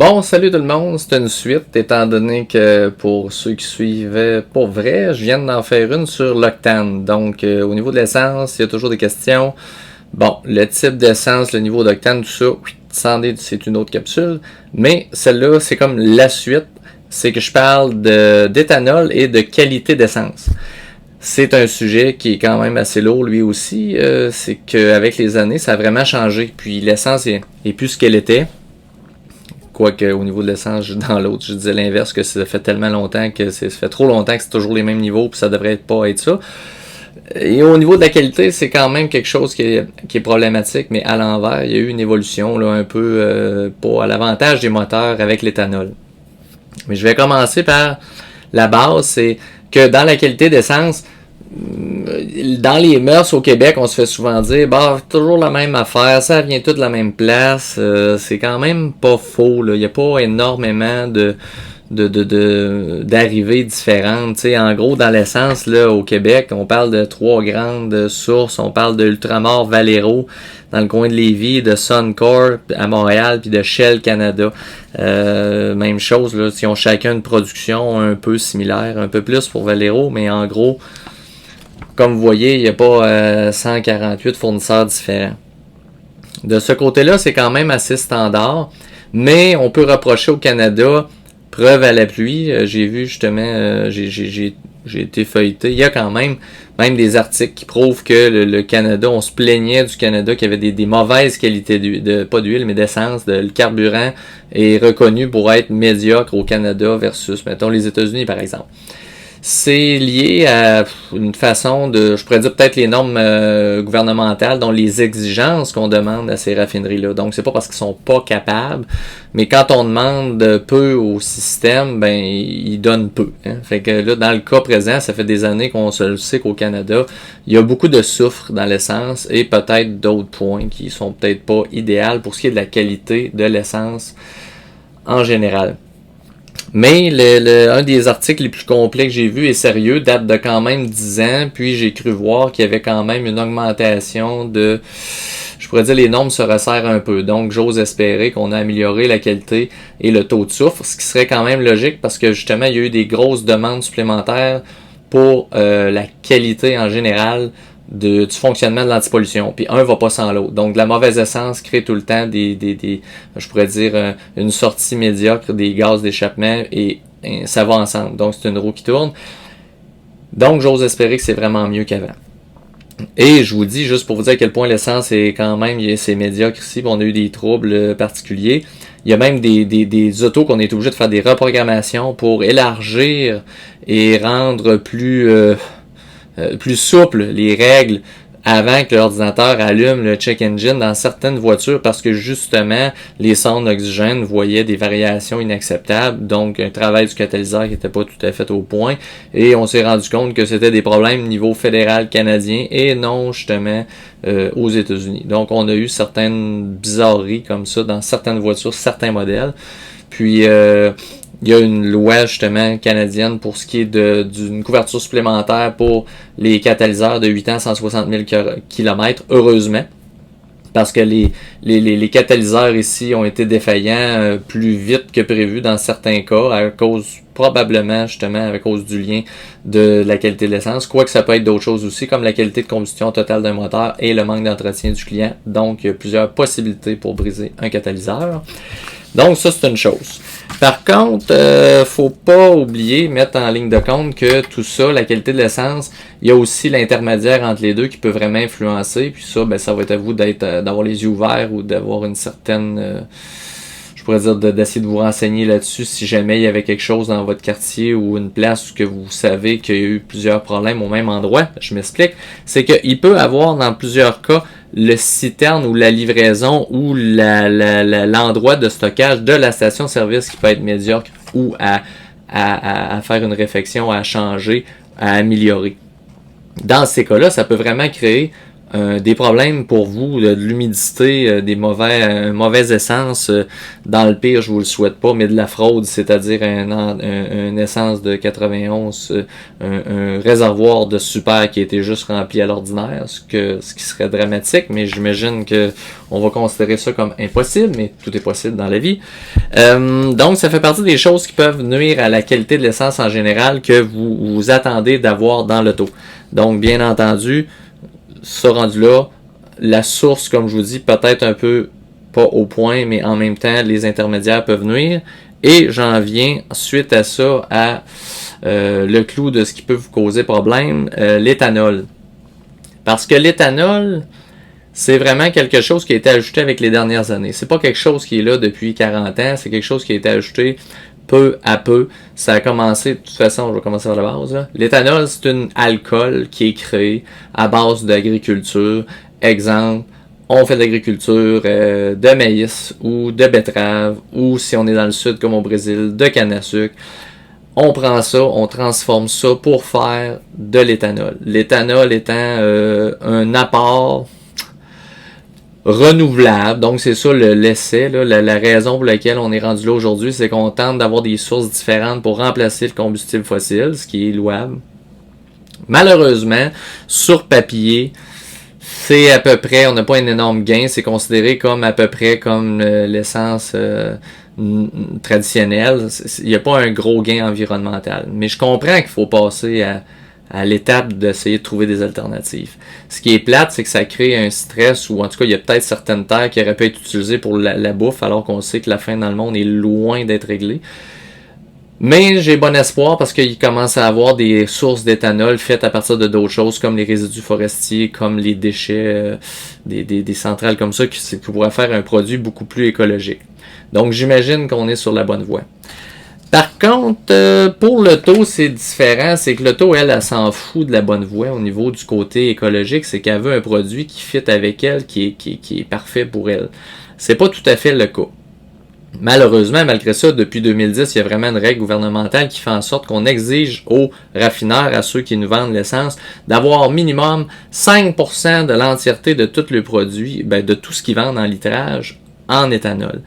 Bon, salut tout le monde, c'est une suite, étant donné que pour ceux qui suivaient pour vrai, je viens d'en faire une sur l'octane. Donc, au niveau de l'essence, il y a toujours des questions. Bon, le type d'essence, le niveau d'octane, tout ça, oui, c'est une autre capsule. Mais celle-là, c'est comme la suite, c'est que je parle d'éthanol et de qualité d'essence. C'est un sujet qui est quand même assez lourd lui aussi. C'est qu'avec les années, ça a vraiment changé. Puis l'essence est plus ce qu'elle était. Quoique au niveau de l'essence, dans l'autre, je disais l'inverse, que ça fait tellement longtemps que ça fait trop longtemps que c'est toujours les mêmes niveaux, puis ça devrait pas être ça. Et au niveau de la qualité, c'est quand même quelque chose qui est problématique, mais à l'envers, il y a eu une évolution là, un peu pour à l'avantage des moteurs avec l'éthanol. Mais je vais commencer par la base, c'est que dans la qualité d'essence, dans les mœurs au Québec, on se fait souvent dire bah toujours la même affaire, ça vient tout de la même place. C'est quand même pas faux. Il n'y a pas énormément d'arrivées différentes. T'sais, en gros, dans l'essence, là, au Québec, on parle de 3 grandes sources. On parle de Ultramar Valero dans le coin de Lévis, de Suncor à Montréal, puis de Shell Canada. Même chose, là, ils ont chacun une production un peu similaire, un peu plus pour Valero, mais en gros, comme vous voyez, il n'y a pas 148 fournisseurs différents. De ce côté-là, c'est quand même assez standard, mais on peut reprocher au Canada, preuve à la pluie, j'ai vu justement, j'ai été feuilleté, il y a quand même des articles qui prouvent que le Canada, on se plaignait du Canada qu'il y avait des mauvaises qualités d'huile, pas d'huile, mais d'essence, le carburant est reconnu pour être médiocre au Canada versus, mettons, les États-Unis par exemple. C'est lié à une façon de, je pourrais dire peut-être les normes gouvernementales, dont les exigences qu'on demande à ces raffineries-là. Donc c'est pas parce qu'ils sont pas capables, mais quand on demande peu au système, ben ils donnent peu. Hein. Fait que là, dans le cas présent, ça fait des années qu'on se le sait qu'au Canada, il y a beaucoup de soufre dans l'essence et peut-être d'autres points qui sont peut-être pas idéaux pour ce qui est de la qualité de l'essence en général. Mais un des articles les plus complets que j'ai vu et sérieux date de quand même 10 ans, puis j'ai cru voir qu'il y avait quand même une augmentation de, je pourrais dire les normes se resserrent un peu, donc j'ose espérer qu'on a amélioré la qualité et le taux de soufre, ce qui serait quand même logique parce que justement il y a eu des grosses demandes supplémentaires pour la qualité en général du fonctionnement de l'antipollution. Puis un va pas sans l'autre. Donc de la mauvaise essence crée tout le temps je pourrais dire une sortie médiocre des gaz d'échappement et ça va ensemble. Donc c'est une roue qui tourne. Donc j'ose espérer que c'est vraiment mieux qu'avant. Et je vous dis, juste pour vous dire à quel point l'essence est quand même, c'est médiocre ici, on a eu des troubles particuliers. Il y a même des autos qu'on est obligé de faire des reprogrammations pour élargir et rendre plus souple les règles avant que l'ordinateur allume le check engine dans certaines voitures parce que justement les sondes d'oxygène voyaient des variations inacceptables, donc un travail du catalyseur qui n'était pas tout à fait au point et on s'est rendu compte que c'était des problèmes au niveau fédéral canadien et non justement aux États-Unis. Donc on a eu certaines bizarreries comme ça dans certaines voitures, certains modèles. Puis il y a une loi justement canadienne pour ce qui est d'une couverture supplémentaire pour les catalyseurs de 8 ans 160 000 km, heureusement. Parce que les catalyseurs ici ont été défaillants plus vite que prévu dans certains cas, à cause probablement justement à cause du lien de la qualité de l'essence. Quoique ça peut être d'autres choses aussi, comme la qualité de combustion totale d'un moteur et le manque d'entretien du client. Donc il y a plusieurs possibilités pour briser un catalyseur. Donc ça c'est une chose. Par contre, faut pas oublier, mettre en ligne de compte que tout ça, la qualité de l'essence, il y a aussi l'intermédiaire entre les deux qui peut vraiment influencer. Puis ça, ben ça va être à vous d'avoir les yeux ouverts ou d'avoir une certaine, je pourrais dire d'essayer de vous renseigner là-dessus si jamais il y avait quelque chose dans votre quartier ou une place où que vous savez qu'il y a eu plusieurs problèmes au même endroit. Je m'explique. C'est qu'il peut avoir dans plusieurs cas le citerne ou la livraison ou l'endroit de stockage de la station-service qui peut être médiocre ou à faire une réfection, à changer, à améliorer. Dans ces cas-là, ça peut vraiment créer des problèmes pour vous, de l'humidité, des mauvaises essences, dans le pire, je vous le souhaite pas, mais de la fraude, c'est-à-dire une essence de 91, un réservoir de super qui a été juste rempli à l'ordinaire, ce qui serait dramatique, mais j'imagine que on va considérer ça comme impossible, mais tout est possible dans la vie. Donc, ça fait partie des choses qui peuvent nuire à la qualité de l'essence en général que vous attendez d'avoir dans l'auto. Donc, bien entendu, ça rendu là, la source, comme je vous dis, peut-être un peu pas au point, mais en même temps, les intermédiaires peuvent nuire. Et j'en viens, suite à ça, à le clou de ce qui peut vous causer problème, l'éthanol. Parce que l'éthanol, c'est vraiment quelque chose qui a été ajouté avec les dernières années. C'est pas quelque chose qui est là depuis 40 ans, c'est quelque chose qui a été ajouté peu à peu. Ça a commencé, de toute façon, je vais commencer par la base, là. L'éthanol, c'est un alcool qui est créé à base d'agriculture. Exemple, on fait de l'agriculture de maïs ou de betterave, ou si on est dans le sud comme au Brésil, de canne à sucre. On prend ça, on transforme ça pour faire de l'éthanol. L'éthanol étant un apport renouvelable, donc c'est ça l'essai, la raison pour laquelle on est rendu là aujourd'hui, c'est qu'on tente d'avoir des sources différentes pour remplacer le combustible fossile, ce qui est louable. Malheureusement, sur papier, c'est à peu près, on n'a pas un énorme gain, c'est considéré comme à peu près comme l'essence traditionnelle. Il n'y a pas un gros gain environnemental. Mais je comprends qu'il faut passer à l'étape d'essayer de trouver des alternatives. Ce qui est plate, c'est que ça crée un stress, ou en tout cas, il y a peut-être certaines terres qui auraient pu être utilisées pour la bouffe, alors qu'on sait que la faim dans le monde est loin d'être réglée. Mais j'ai bon espoir parce qu'il commence à avoir des sources d'éthanol faites à partir de d'autres choses, comme les résidus forestiers, comme les déchets des centrales comme ça, qui pourraient faire un produit beaucoup plus écologique. Donc j'imagine qu'on est sur la bonne voie. Par contre, pour l'auto, c'est différent. C'est que l'auto, elle s'en fout de la bonne voie au niveau du côté écologique. C'est qu'elle veut un produit qui fit avec elle, qui est parfait pour elle. C'est pas tout à fait le cas. Malheureusement, malgré ça, depuis 2010, il y a vraiment une règle gouvernementale qui fait en sorte qu'on exige aux raffineurs, à ceux qui nous vendent l'essence, d'avoir minimum 5% de l'entièreté de tous les produits, de tout ce qu'ils vendent en litrage, en éthanol.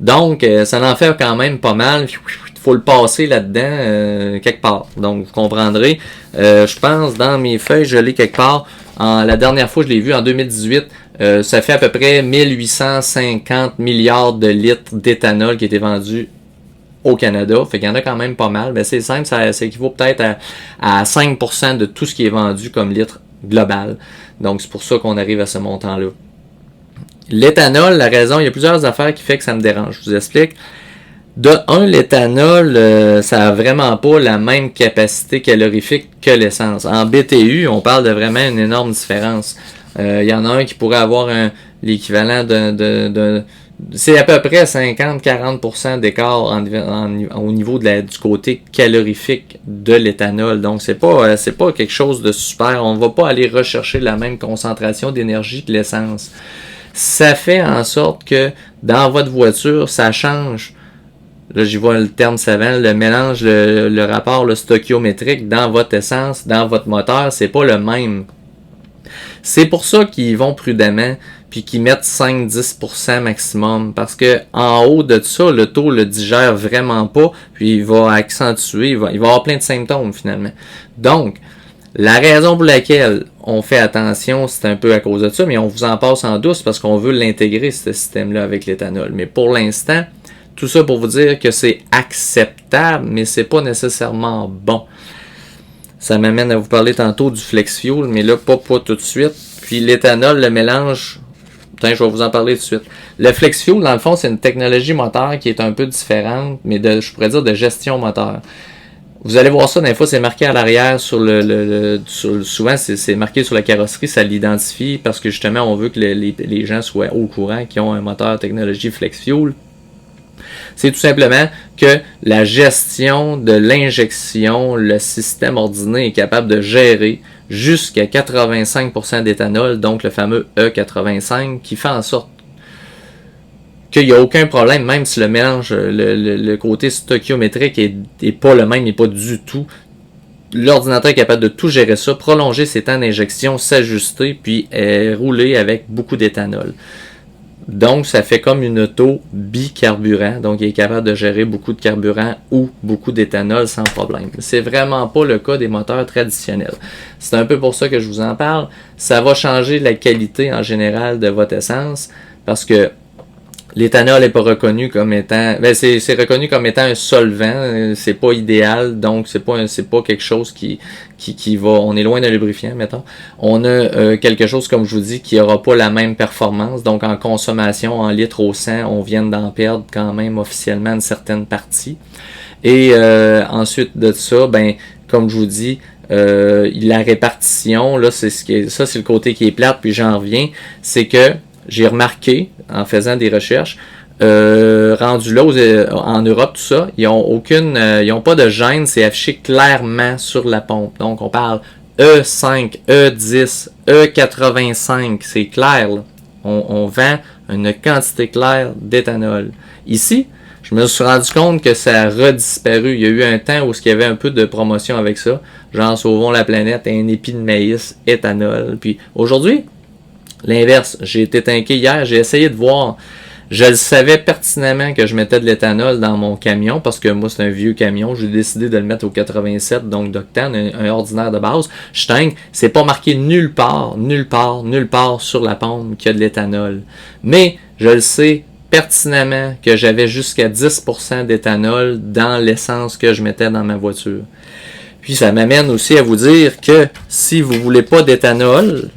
Donc, ça en fait quand même pas mal. Il faut le passer là-dedans quelque part. Donc, vous comprendrez. Je pense, dans mes feuilles, je l'ai quelque part. La dernière fois, je l'ai vu en 2018. Ça fait à peu près 1850 milliards de litres d'éthanol qui a été vendu au Canada. Fait qu'il y en a quand même pas mal. Mais c'est simple, ça équivaut peut-être à 5% de tout ce qui est vendu comme litre global. Donc, c'est pour ça qu'on arrive à ce montant-là. L'éthanol, la raison, il y a plusieurs affaires qui fait que ça me dérange. Je vous explique. De un, l'éthanol, ça a vraiment pas la même capacité calorifique que l'essence. En BTU, on parle de vraiment une énorme différence. Il y en a un qui pourrait avoir l'équivalent c'est à peu près 50-40% d'écart au niveau du côté calorifique de l'éthanol. Donc c'est pas quelque chose de super. On ne va pas aller rechercher la même concentration d'énergie que l'essence. Ça fait en sorte que dans votre voiture, ça change. Là, j'y vois le terme savant, le mélange, le rapport stoichiométrique dans votre essence, dans votre moteur, c'est pas le même. C'est pour ça qu'ils vont prudemment, puis qu'ils mettent 5-10% maximum, parce que en haut de ça, le taux le digère vraiment pas, puis il va accentuer, il va avoir plein de symptômes finalement. Donc, la raison pour laquelle on fait attention, c'est un peu à cause de ça, mais on vous en passe en douce parce qu'on veut l'intégrer, ce système-là, avec l'éthanol. Mais pour l'instant, tout ça pour vous dire que c'est acceptable, mais c'est pas nécessairement bon. Ça m'amène à vous parler tantôt du flex fuel, mais là, pas tout de suite. Puis l'éthanol, le mélange, je vais vous en parler tout de suite. Le flex fuel, dans le fond, c'est une technologie moteur qui est un peu différente, mais je pourrais dire de gestion moteur. Vous allez voir ça, des fois, c'est marqué à l'arrière souvent, c'est marqué sur la carrosserie, ça l'identifie parce que justement, on veut que les gens soient au courant qu'ils ont un moteur technologie flex fuel. C'est tout simplement que la gestion de l'injection, le système ordinaire est capable de gérer jusqu'à 85% d'éthanol, donc le fameux E85, qui fait en sorte qu'il n'y a aucun problème, même si le mélange, le côté stoichiométrique est pas le même, n'est pas du tout l'ordinateur est capable de tout gérer ça, prolonger ses temps d'injection, s'ajuster, puis rouler avec beaucoup d'éthanol. Donc, ça fait comme une auto bicarburant. Donc, il est capable de gérer beaucoup de carburant ou beaucoup d'éthanol sans problème. C'est vraiment pas le cas des moteurs traditionnels. C'est un peu pour ça que je vous en parle. Ça va changer la qualité en général de votre essence parce que l'éthanol n'est pas reconnu comme étant, c'est reconnu comme étant un solvant, c'est pas idéal, donc c'est pas quelque chose qui va, on est loin d'un lubrifiant, mettons. On a quelque chose, comme je vous dis, qui aura pas la même performance, donc en consommation, en litres au 100, on vient d'en perdre quand même officiellement une certaine partie. Et ensuite de ça, comme je vous dis, la répartition, là, c'est le côté qui est plate, puis j'en reviens, c'est que j'ai remarqué, en faisant des recherches, rendu là, en Europe, tout ça, ils ont pas de gêne, c'est affiché clairement sur la pompe. Donc, on parle E5, E10, E85, c'est clair, là. On vend une quantité claire d'éthanol. Ici, je me suis rendu compte que ça a redisparu. Il y a eu un temps où il y avait un peu de promotion avec ça, genre sauvons la planète, un épi de maïs, éthanol. Puis aujourd'hui, l'inverse, j'ai été tanké hier, j'ai essayé de voir. Je le savais pertinemment que je mettais de l'éthanol dans mon camion parce que moi c'est un vieux camion, j'ai décidé de le mettre au 87 donc d'octane, un ordinaire de base. Je tank, c'est pas marqué nulle part sur la pompe qu'il y a de l'éthanol. Mais je le sais pertinemment que j'avais jusqu'à 10% d'éthanol dans l'essence que je mettais dans ma voiture. Puis ça m'amène aussi à vous dire que si vous voulez pas d'éthanol,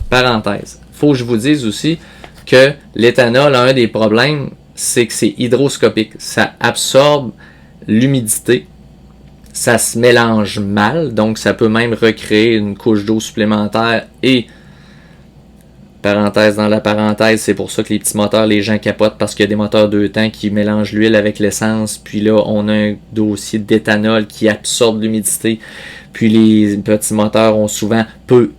parenthèse, faut que je vous dise aussi que l'éthanol a un des problèmes, c'est que c'est hydroscopique. Ça absorbe l'humidité, ça se mélange mal, donc ça peut même recréer une couche d'eau supplémentaire et, parenthèse dans la parenthèse, c'est pour ça que les petits moteurs, les gens capotent parce qu'il y a des moteurs 2 temps qui mélangent l'huile avec l'essence, puis là on a un dossier d'éthanol qui absorbe l'humidité. Puis les petits moteurs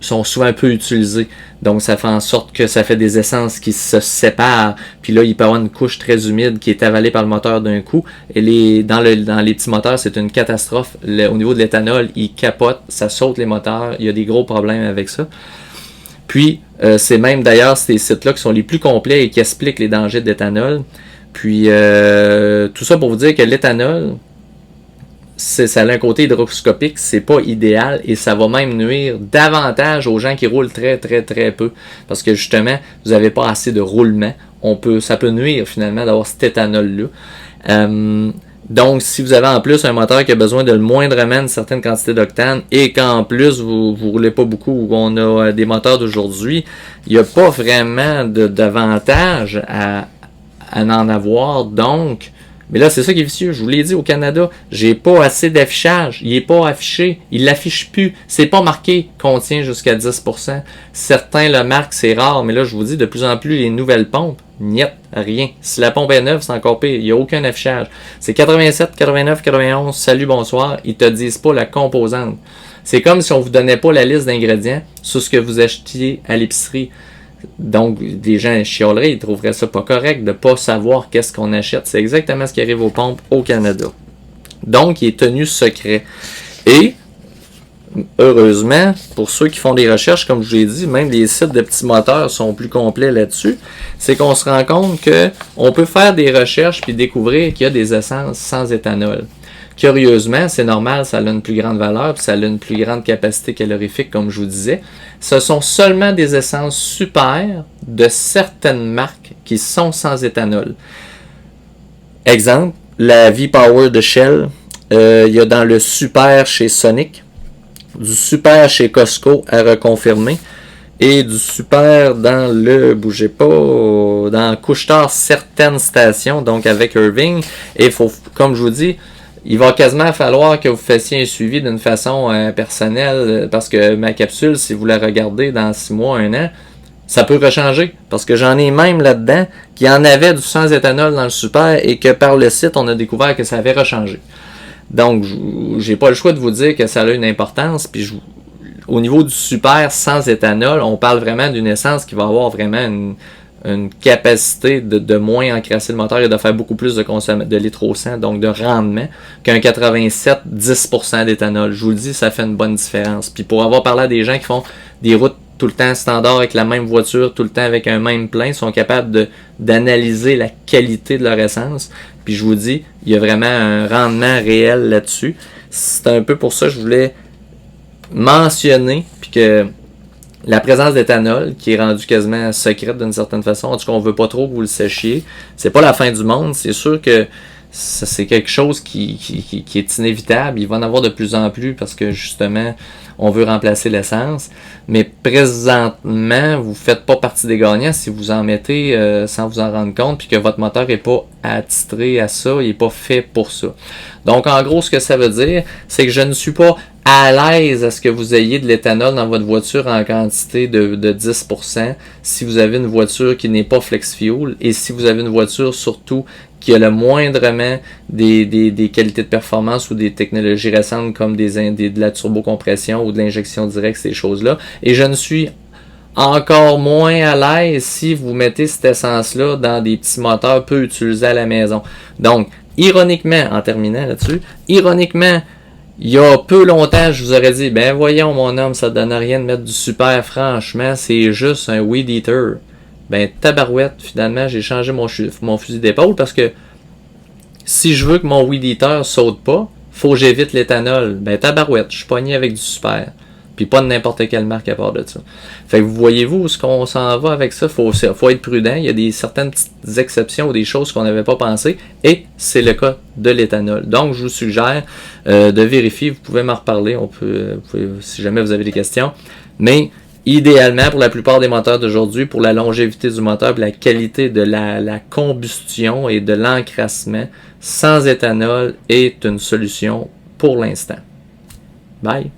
sont souvent peu utilisés. Donc ça fait en sorte que ça fait des essences qui se séparent. Puis là, il peut y avoir une couche très humide qui est avalée par le moteur d'un coup. Et dans les petits moteurs, c'est une catastrophe. Au niveau de l'éthanol, il capote, ça saute les moteurs. Il y a des gros problèmes avec ça. Puis, c'est même d'ailleurs ces sites-là qui sont les plus complets et qui expliquent les dangers de l'éthanol. Puis, tout ça pour vous dire que l'éthanol, ça a un côté hydroscopique, c'est pas idéal et ça va même nuire davantage aux gens qui roulent très très très peu parce que justement vous n'avez pas assez de roulement, ça peut nuire finalement d'avoir cet éthanol là. Donc si vous avez en plus un moteur qui a besoin de moindrement une certaine quantité d'octane et qu'en plus vous roulez pas beaucoup ou on a des moteurs d'aujourd'hui, il n'y a pas vraiment d'avantage à en avoir. Donc mais là, c'est ça qui est vicieux. Je vous l'ai dit, au Canada, j'ai pas assez d'affichage. Il est pas affiché. Il l'affiche plus. C'est pas marqué contient jusqu'à 10%. Certains le marquent, c'est rare. Mais là, je vous dis, de plus en plus, les nouvelles pompes, niet, rien. Si la pompe est neuve, c'est encore pire. Il n'y a aucun affichage. C'est 87, 89, 91, salut, bonsoir. Ils te disent pas la composante. C'est comme si on vous donnait pas la liste d'ingrédients sur ce que vous achetiez à l'épicerie. Donc, des gens chioleraient, ils trouveraient ça pas correct de pas savoir qu'est-ce qu'on achète. C'est exactement ce qui arrive aux pompes au Canada. Donc, il est tenu secret. Et, heureusement, pour ceux qui font des recherches, comme je vous l'ai dit, même les sites de petits moteurs sont plus complets là-dessus, c'est qu'on se rend compte que on peut faire des recherches puis découvrir qu'il y a des essences sans éthanol. Curieusement, c'est normal, ça a une plus grande valeur, puis ça a une plus grande capacité calorifique, comme je vous disais. Ce sont seulement des essences super de certaines marques qui sont sans éthanol. Exemple, la V-Power de Shell, il y a dans le super chez Sonic, du super chez Costco à reconfirmer, et du super dans le, bougez pas, dans Couche-Tard certaines stations, donc avec Irving, et il faut, comme je vous dis, il va quasiment falloir que vous fassiez un suivi d'une façon personnelle parce que ma capsule, si vous la regardez dans 6 mois, 1 an, ça peut rechanger. Parce que j'en ai même là-dedans qui en avait du sans éthanol dans le super et que par le site, on a découvert que ça avait rechangé. Donc, j'ai pas le choix de vous dire que ça a une importance. Puis au niveau du super sans éthanol, on parle vraiment d'une essence qui va avoir vraiment une capacité de moins encrasser le moteur et de faire beaucoup plus de litres au 100, donc de rendement, qu'un 87-10% d'éthanol. Je vous le dis, ça fait une bonne différence. Puis pour avoir parlé à des gens qui font des routes tout le temps standard avec la même voiture, tout le temps avec un même plein, sont capables d'analyser la qualité de leur essence. Puis je vous dis, il y a vraiment un rendement réel là-dessus. C'est un peu pour ça que je voulais mentionner, puis que la présence d'éthanol, qui est rendue quasiment secrète d'une certaine façon, en tout cas on veut pas trop que vous le sachiez, c'est pas la fin du monde, c'est sûr que c'est quelque chose qui est inévitable, il va en avoir de plus en plus parce que justement on veut remplacer l'essence, mais présentement vous faites pas partie des gagnants si vous en mettez sans vous en rendre compte, puis que votre moteur est pas attitré à ça, il est pas fait pour ça. Donc en gros ce que ça veut dire, c'est que je ne suis pas à l'aise à ce que vous ayez de l'éthanol dans votre voiture en quantité de 10% si vous avez une voiture qui n'est pas flex fuel et si vous avez une voiture surtout qui a le moindrement des qualités de performance ou des technologies récentes comme de la turbocompression ou de l'injection directe, ces choses-là. Et je ne suis encore moins à l'aise si vous mettez cette essence-là dans des petits moteurs peu utilisés à la maison. Donc, ironiquement, en terminant là-dessus, ironiquement, il y a peu longtemps, je vous aurais dit, ben voyons mon homme, ça donne rien de mettre du super, franchement, c'est juste un weed eater. Ben tabarouette, finalement, j'ai changé mon fusil d'épaule parce que si je veux que mon weed eater saute pas, faut que j'évite l'éthanol. Ben tabarouette, je suis pogné avec du super. Puis pas de n'importe quelle marque à part de ça. Fait que vous voyez-vous où est-ce qu'on s'en va avec ça? Faut être prudent. Il y a certaines petites exceptions ou des choses qu'on n'avait pas pensé. Et c'est le cas de l'éthanol. Donc, je vous suggère de vérifier. Vous pouvez m'en reparler. Si jamais vous avez des questions. Mais idéalement, pour la plupart des moteurs d'aujourd'hui, pour la longévité du moteur, pour la qualité de la combustion et de l'encrassement, sans éthanol est une solution pour l'instant. Bye!